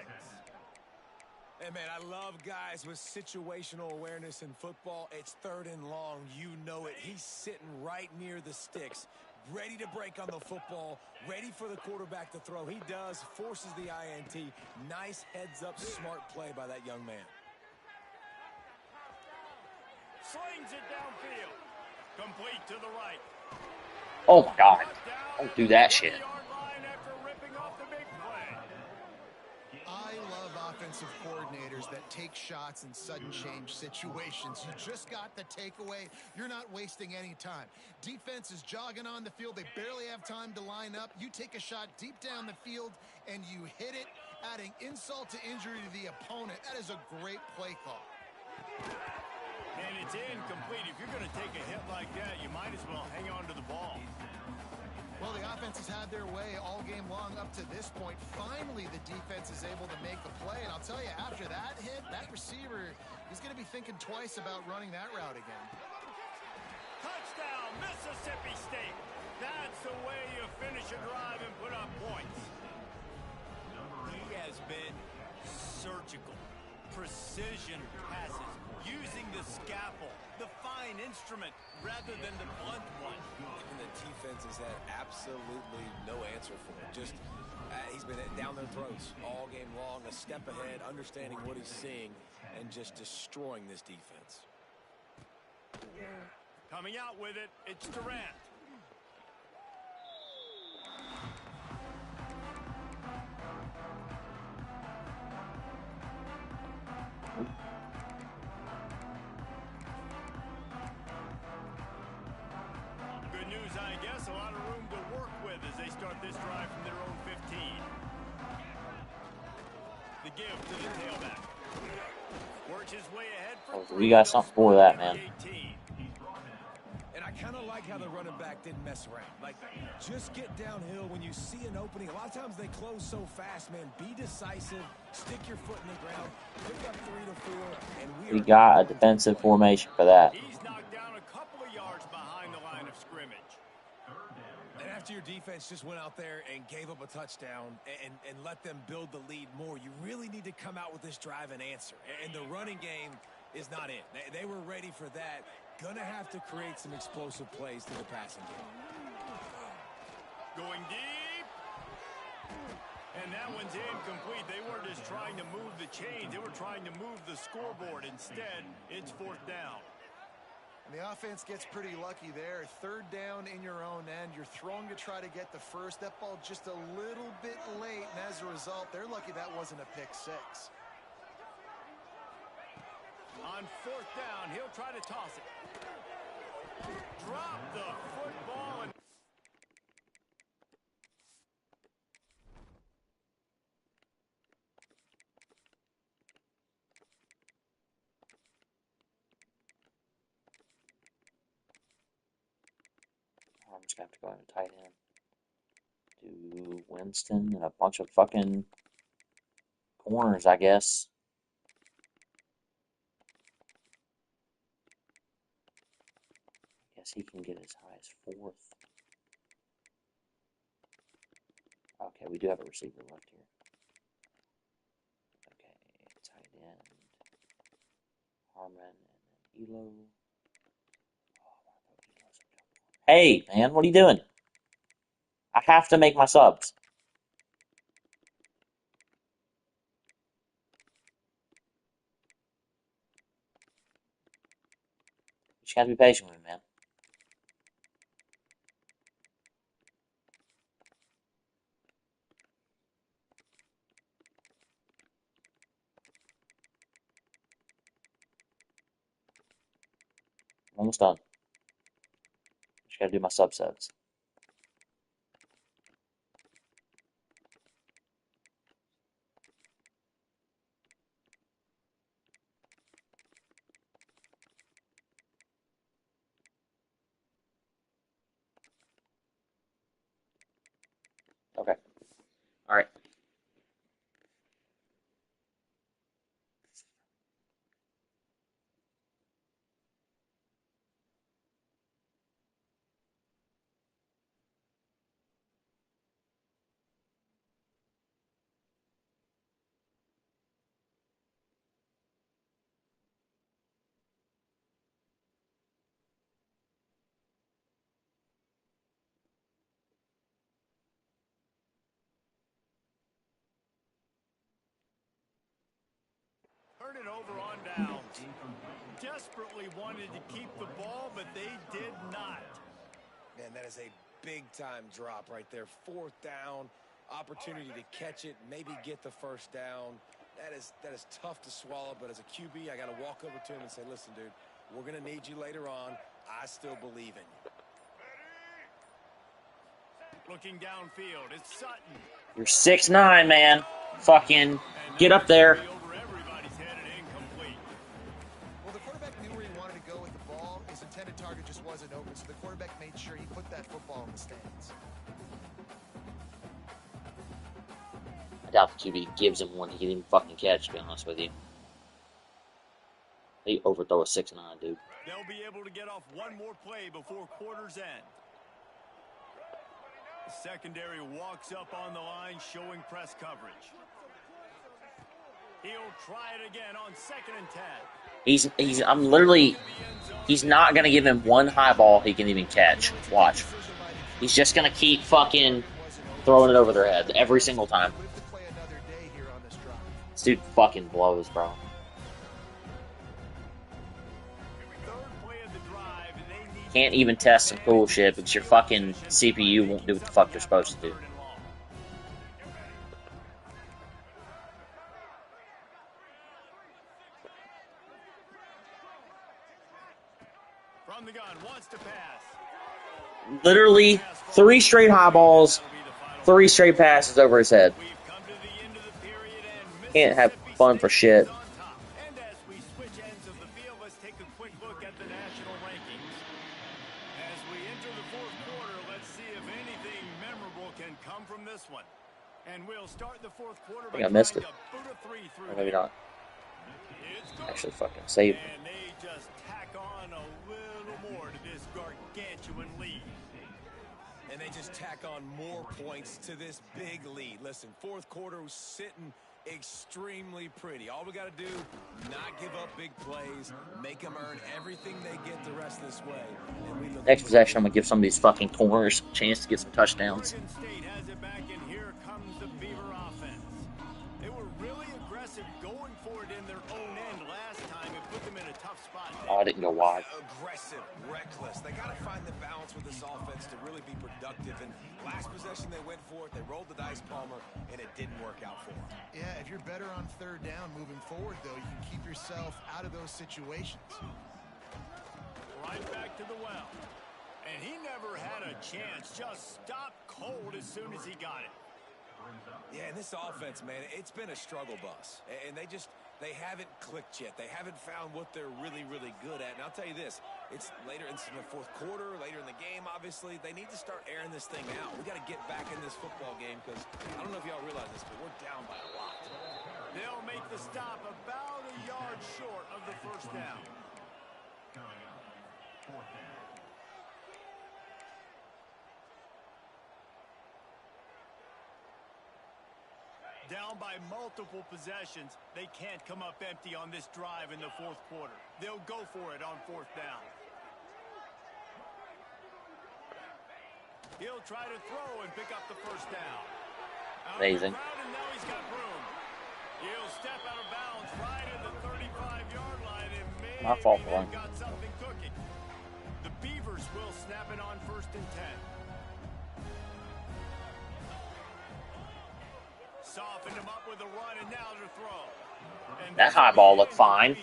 Hey, man, I love guys with situational awareness in football. It's 3rd and long. You know it. He's sitting right near the sticks, ready to break on the football, ready for the quarterback to throw. He does, forces the INT. Nice heads-up, smart play by that young man. Slings it downfield. Complete to the right. Oh, my God. Don't do that shit. I love offensive coordinators that take shots in sudden change situations. You just got the takeaway. You're not wasting any time. Defense is jogging on the field. They barely have time to line up. You take a shot deep down the field, and you hit it, adding insult to injury to the opponent. That is a great play call. And it's incomplete. If you're going to take a hit like that, you might as well hang on to the ball. Well, the offense has had their way all game long up to this point. Finally, the defense is able to make a play. And I'll tell you, after that hit, that receiver is going to be thinking twice about running that route again. Touchdown, Mississippi State. That's the way you finish a drive and put up points. He has been surgical. Precision passes, using the scalpel, the fine instrument, rather than the blunt one. And the defense has had absolutely no answer for him. Just, he's been down their throats all game long, a step ahead, understanding what he's seeing, and just destroying this defense. Coming out with it, it's Durant. Good news, I guess. A lot of room to work with as they start this drive from their own 15. The give to the tailback. Works his way ahead for We got something for that, man. And I kind of like how the running back didn't mess around. Like, just get downhill when you see an opening. A lot of times they close so fast, man. Be decisive. Stick your foot in the ground. Pick up 3 to 4. And We got a defensive formation for that. He's knocked down a couple of yards behind the line of scrimmage. And after your defense just went out there and gave up a touchdown and let them build the lead more, you really need to come out with this drive and answer. And the running game is not it. They were ready for that. Gonna have to create some explosive plays to the passing game. Going deep. And that one's incomplete. They weren't just trying to move the chains. They were trying to move the scoreboard. Instead, it's 4th down. And the offense gets pretty lucky there. 3rd down in your own end. You're throwing to try to get the first. That ball just a little bit late. And as a result, they're lucky that wasn't a pick 6. On 4th down, he'll try to toss it. Drop the football. And I'm just gonna have to go in and tight end. Do Winston and a bunch of fucking corners, I guess. He can get as high as 4th. Okay, we do have a receiver left here. Okay, tight end. Harmon and then Elo. Hey, man, what are you doing? I have to make my subs. You just gotta be patient with me, man. I'm almost done. Just gotta do my subsets. Okay. All right. turn it over on downs. Desperately wanted to keep the ball, but they did not. Man, that is a big-time drop right there. 4th down, opportunity to catch it, maybe get the first down. That is tough to swallow, but as a QB, I got to walk over to him and say, listen, dude, we're going to need you later on. I still believe in you. Looking downfield, it's Sutton. You're 6'9", man. Fucking get up there. Over everybody's head and incomplete. Well, the quarterback knew where he wanted to go with the ball. His intended target just wasn't open, so the quarterback made sure he put that football in the stands. I doubt the QB gives him one he can even fucking catch, to be honest with you. They overthrow a 6'9", dude. They'll be able to get off one more play before quarter's end. The secondary walks up on the line, showing press coverage. He'll try it again on 2nd and 10. He's not gonna give him one high ball he can even catch. Watch. He's just gonna keep fucking throwing it over their head every single time. This dude fucking blows, bro. Third play of the can't even test some cool shit because your fucking CPU won't do what the fuck they're supposed to do. From the gun, wants to pass. Literally 3 straight high balls, 3 straight passes over his head. We've come to the end of the period and Can't have Mississippi fun for State shit. is on top. And as we switch ends of the field, let's take a quick look at the national rankings. As we enter the fourth quarter, let's see if anything memorable can come from this one. And we'll start the fourth quarter by I missed it. trying to boot a three through. Or maybe not. It's good. Actually fucking saved. And they just tack on a little more to this gargantuan lead. And they just tack on more points to this big lead. Listen, fourth quarter was sitting extremely pretty. All we got to do, not give up big plays, make them earn everything they get the rest of this way. And we look Next possession, I'm going to give some of these fucking corners a chance to get some touchdowns. Oregon State has it back, and here comes the Beaver offense. They were really aggressive going for it in their own end last time and put them in a tough spot. Oh, I didn't go wide. Aggressive, reckless. They got to find the balance with this offense to really be productive. And last possession, they went for it. They rolled the dice, Palmer, and it didn't work out for them. Yeah, if you're better on third down moving forward, though, you can keep yourself out of those situations. Right back to the well. And he never had a chance. Just stopped cold as soon as he got it. Yeah, and this offense, man, it's been a struggle bus. And they haven't clicked yet. They haven't found what they're really, really good at. And I'll tell you this, it's later in the fourth quarter, later in the game, obviously. They need to start airing this thing out. We got to get back in this football game because I don't know if y'all realize this, but we're down by a lot. They'll make the stop about a yard short of the first down. Down by multiple possessions, they can't come up empty on this drive in the fourth quarter. They'll go for it on fourth down. He'll try to throw and pick up the first down. Amazing. And now he's got room. He'll step out of bounds right at the 35-yard line and maybe My fault for they've got something cooking. The Beavers will snap it on 1st and 10. Softened him up with a run, and now to throw. And That high ball looked fine.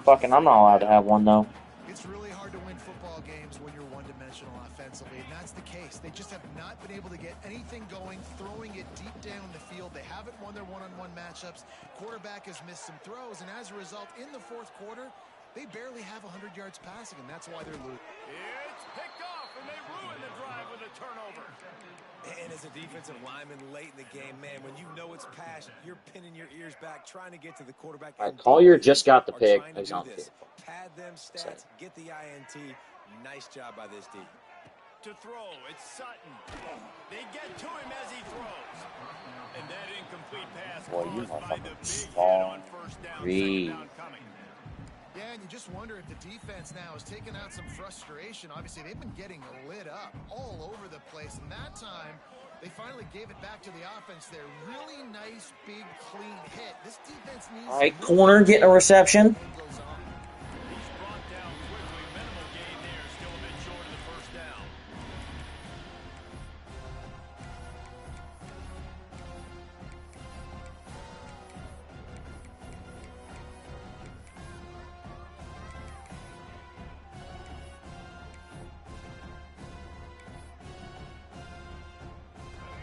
Fucking, I'm not allowed to have one, though. It's really hard to win football games when you're one-dimensional offensively, and that's the case. They just have not been able to get anything going, throwing it deep down the field. They haven't won their one-on-one matchups. Quarterback has missed some throws, and as a result, in the fourth quarter, they barely have 100 yards passing, and that's why they're losing. It's picked off, and they ruin the drive with a turnover. And as a defensive lineman late in the game, man, when you know it's passed, you're pinning your ears back, trying to get to the quarterback. All right, Collier just got the pick. He's on the field. Pad them stats, get the INT. Nice job by this D. To throw, it's Sutton. They get to him as he throws. And that incomplete pass Boy, you caused by the motherfucking big hit small on first down, read. second down coming. Yeah, and you just wonder if the defense now has taken out some frustration. Obviously, they've been getting lit up all over the place, and that time they finally gave it back to the offense there. Really nice, big, clean hit. This defense needs... All right, corner getting a reception. He's brought down quickly. Minimal gain there. Still a bit short of the first down.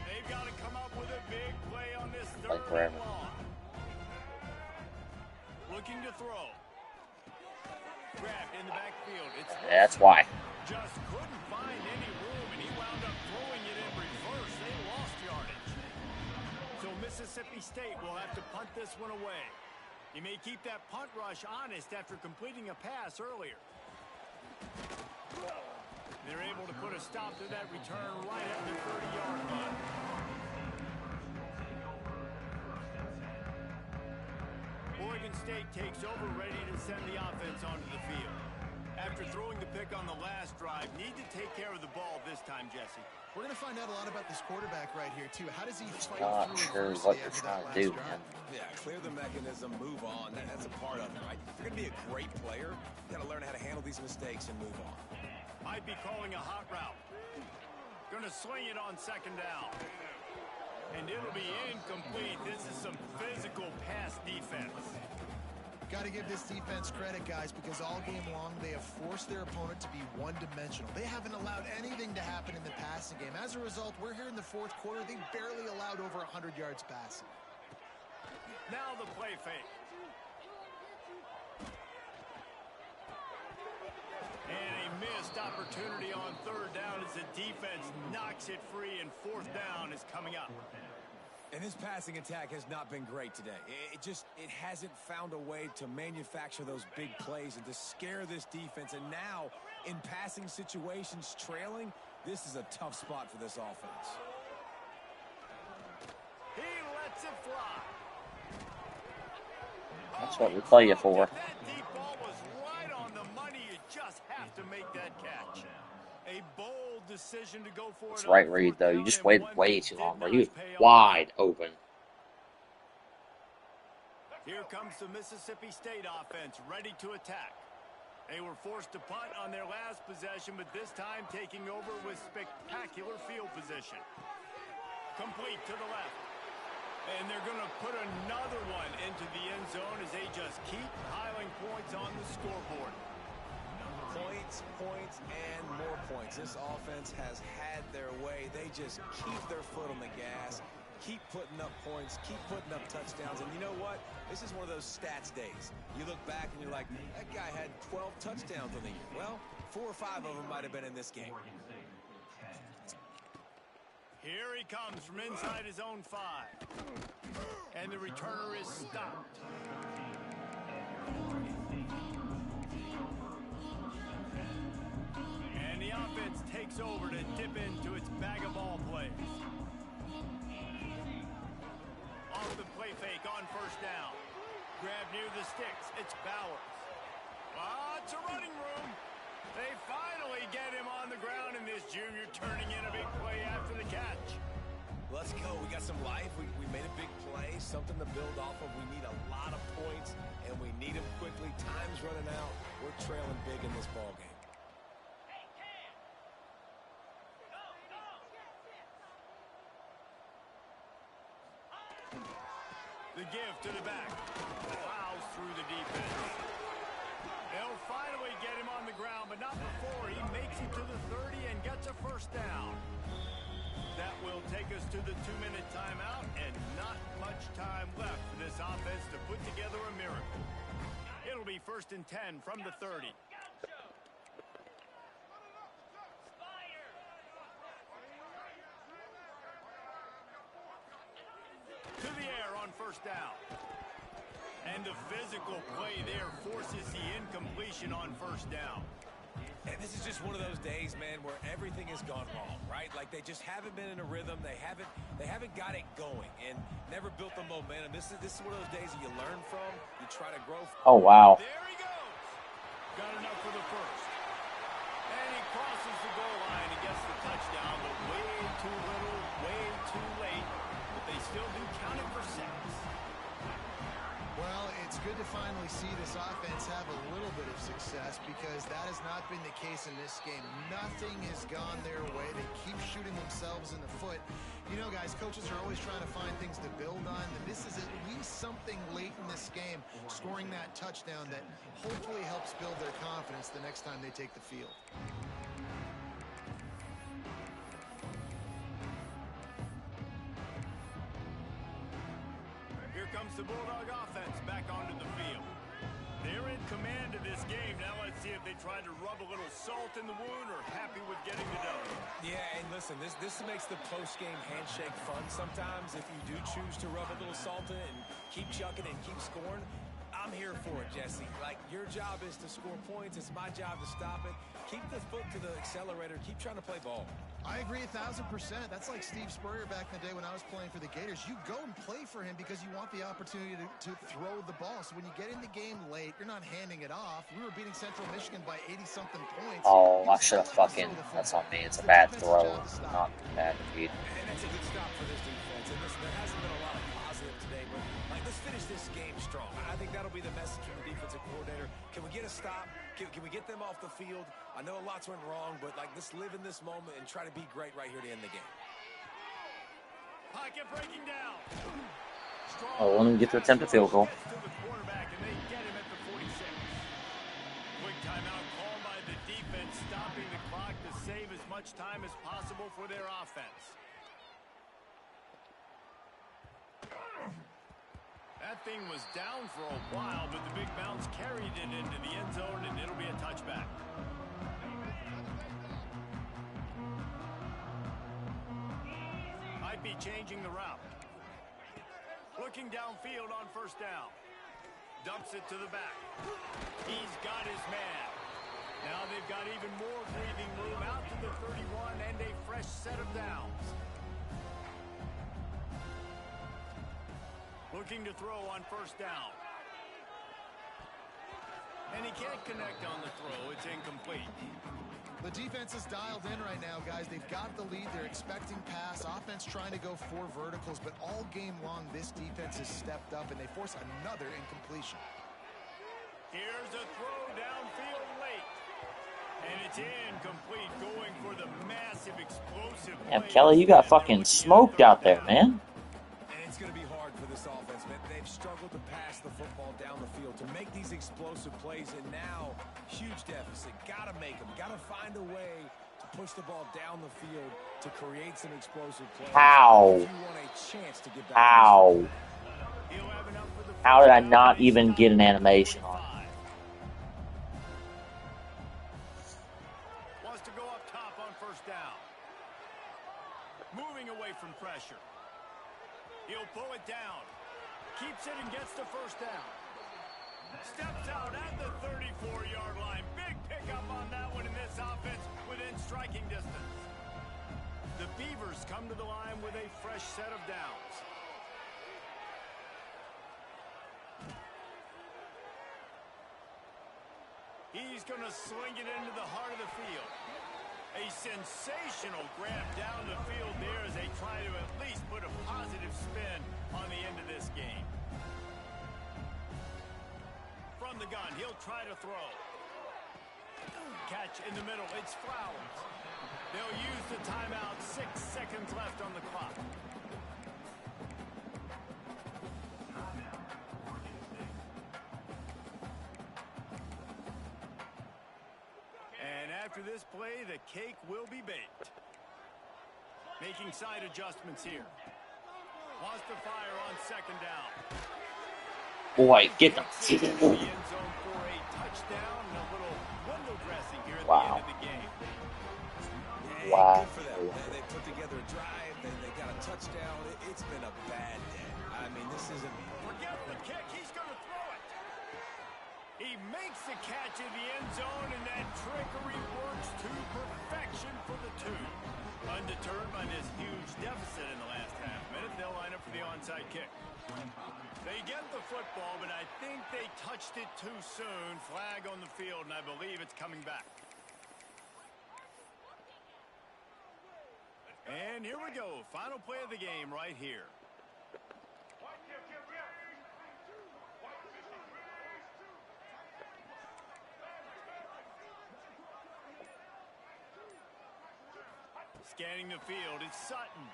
They've got to come up with a big play on this third forever. and long. Looking to throw. Grabbed in the backfield. It's That's why. just couldn't find any room, and he wound up throwing it in reverse. They lost yardage. So Mississippi State will have to punt this one away. He may keep that punt rush honest after completing a pass earlier. They're able to put a stop to that return right at the 30-yard line. Oregon State takes over, ready to send the offense onto the field. After throwing the pick on the last drive, need to take care of the ball this time, Jesse. We're going to find out a lot about this quarterback right here, too. How does he fight Not through sure adversity what they're after trying that to do, last drive? man. Yeah, clear the mechanism, move on. That's a part of it, right? you're going to be a great player, you got to learn how to handle these mistakes and move on. Might be calling a hot route. Going to swing it on second down. And it'll be incomplete. This is some physical pass defense. Got to give this defense credit, guys, because all game long they have forced their opponent to be one-dimensional. They haven't allowed anything to happen in the passing game. As a result, we're here in the fourth quarter. They barely allowed over 100 yards passing. Now the play fake. And a missed opportunity on third down as the defense knocks it free, and fourth down is coming up. And this passing attack has not been great today. It hasn't found a way to manufacture those big plays and to scare this defense. And now, in passing situations, trailing, this is a tough spot for this offense. He lets it fly. That's what we play you for. That deep ball was right on the money. You just have to make that catch. A bold decision to go for it. It's right read, though. You just waited way too long, bro. He was wide open. Here comes the Mississippi State offense, ready to attack. They were forced to punt on their last possession, but this time taking over with spectacular field position. Complete to the left. And they're going to put another one into the end zone as they just keep piling points on the scoreboard. Points, points, and more points. This offense has had their way. They just keep their foot on the gas, keep putting up points, keep putting up touchdowns. And you know what? This is one of those stats days. You look back and you're like, that guy had 12 touchdowns on the year. Well, 4 or 5 of them might have been in this game. Here he comes from inside his own 5. And the returner is stopped. And the offense takes over to dip into its bag of ball plays. Off the play fake on first down. Grab near the sticks. It's Bowers. It's a running room. They finally get him on the ground, and this junior turning in a big play after the catch. Let's go. We got some life. We made a big play, something to build off of. We need a lot of points, and we need them quickly. Time's running out. We're trailing big in this ball game. The give to the back. Plows through the defense. They'll finally get him on the ground, but not before he makes it to the 30 and gets a first down. That will take us to the 2-minute timeout, and not much time left for this offense to put together a miracle. It'll be 1st and 10 from the 30. To the air on first down. And the physical play there forces the incompletion on first down. And this is just one of those days, man, where everything has gone wrong, right? Like they just haven't been in a rhythm. They haven't got it going and never built the momentum. This is one of those days that you learn from, you try to grow from. Oh, wow. There he goes. Got enough for the first. And he crosses the goal line and gets the touchdown, but way too little, way too late. But they still do count it for 6. Well, it's good to finally see this offense have a little bit of success because that has not been the case in this game. Nothing has gone their way. They keep shooting themselves in the foot. You know, guys, coaches are always trying to find things to build on, and this is at least something late in this game, scoring that touchdown that hopefully helps build their confidence the next time they take the field. Comes the Bulldog offense back onto the field. They're in command of this game. Now let's see if they try to rub a little salt in the wound or happy with getting the dub. Yeah, and listen, this makes the post-game handshake fun sometimes. If you do choose to rub a little salt in it and keep chucking and keep scoring, I'm here for it, Jesse. Like, your job is to score points. It's my job to stop it. Keep the foot to the accelerator. Keep trying to play ball. I agree 1,000%. That's like Steve Spurrier back in the day when I was playing for the Gators. You go and play for him because you want the opportunity to throw the ball. So when you get in the game late, you're not handing it off. We were beating Central Michigan by 80-something points. Oh, I should have fucking... That's on me. It's a bad throw, not bad read. And that's a good stop for this defense. And there hasn't been a lot of positive obviously, of today, but let's finish this game strong. I think that'll be the message from the defensive coordinator. Can we get a stop? Can we get them off the field? I know lots went wrong, but let's live in this moment and try to be great right here to end the game. Pocket breaking down. Oh, let me get to attempt a field goal. To the quarterback, and they get him at the 46. Quick timeout called by the defense, stopping the clock to save as much time as possible for their offense. That thing was down for a while, but the big bounce carried it into the end zone, and it'll be a touchback. Might be changing the route. Looking downfield on first down. Dumps it to the back. He's got his man. Now they've got even more breathing room out to the 31 and a fresh set of downs. Looking to throw on first down. And he can't connect on the throw. It's incomplete. The defense is dialed in right now, guys. They've got the lead. They're expecting pass. Offense trying to go 4 verticals, but all game long, this defense has stepped up, and they force another incompletion. Here's a throw downfield late. And it's incomplete, going for the massive explosive play. Damn, Kelly, you got fucking smoked out there, man. And it's going to be hard for this offense, man. They've struggled to pass the football down the field to make these explosive plays, and now huge deficit. Got to make them. Got to find a way to push the ball down the field to create some explosive plays. How? If you want a chance to get back. How? How did I not even get an animation on it? Wants to go up top on first down. Moving away from pressure. He'll pull it down. Keeps it and gets to first down. Steps out at the 34-yard line. Big pickup on that one in this offense within striking distance. The Beavers come to the line with a fresh set of downs. He's going to sling it into the heart of the field. A sensational grab down the field there as they try to at least put a positive spin on the end of this game. From the gun, he'll try to throw. Catch in the middle, it's Flowers. They'll use the timeout, 6 seconds left on the clock. After this play, the cake will be baked. Making side adjustments here. Wants to fire on second down. Boy, get them. The end zone for a touchdown and a little window dressing here at the end of the game. Wow. Good for them. They put together a drive. They got a touchdown. It's been a bad day. I mean, this isn't. Forget the kick. He's going to throw it. He makes the catch in the end zone, and that trickery works to perfection for the 2. Undeterred by this huge deficit in the last half minute, they'll line up for the onside kick. They get the football, but I think they touched it too soon. Flag on the field, and I believe it's coming back. And here we go. Final play of the game right here. Scanning the field, it's Sutton.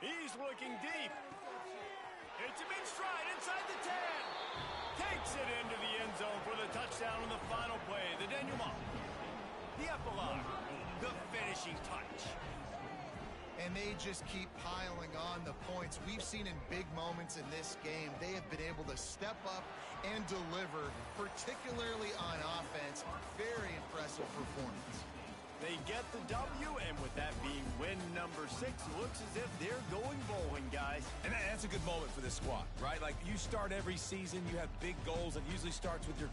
He's looking deep. It's a big stride inside the 10. Takes it into the end zone for the touchdown on the final play. The denouement. The epilogue. The finishing touch. And they just keep piling on the points. We've seen in big moments in this game, they have been able to step up and deliver, particularly on offense. Very impressive performance. They get the W, and with that being win number 6, looks as if they're going bowling, guys. And that's a good moment for this squad, right? Like, you start every season, you have big goals, and usually starts with your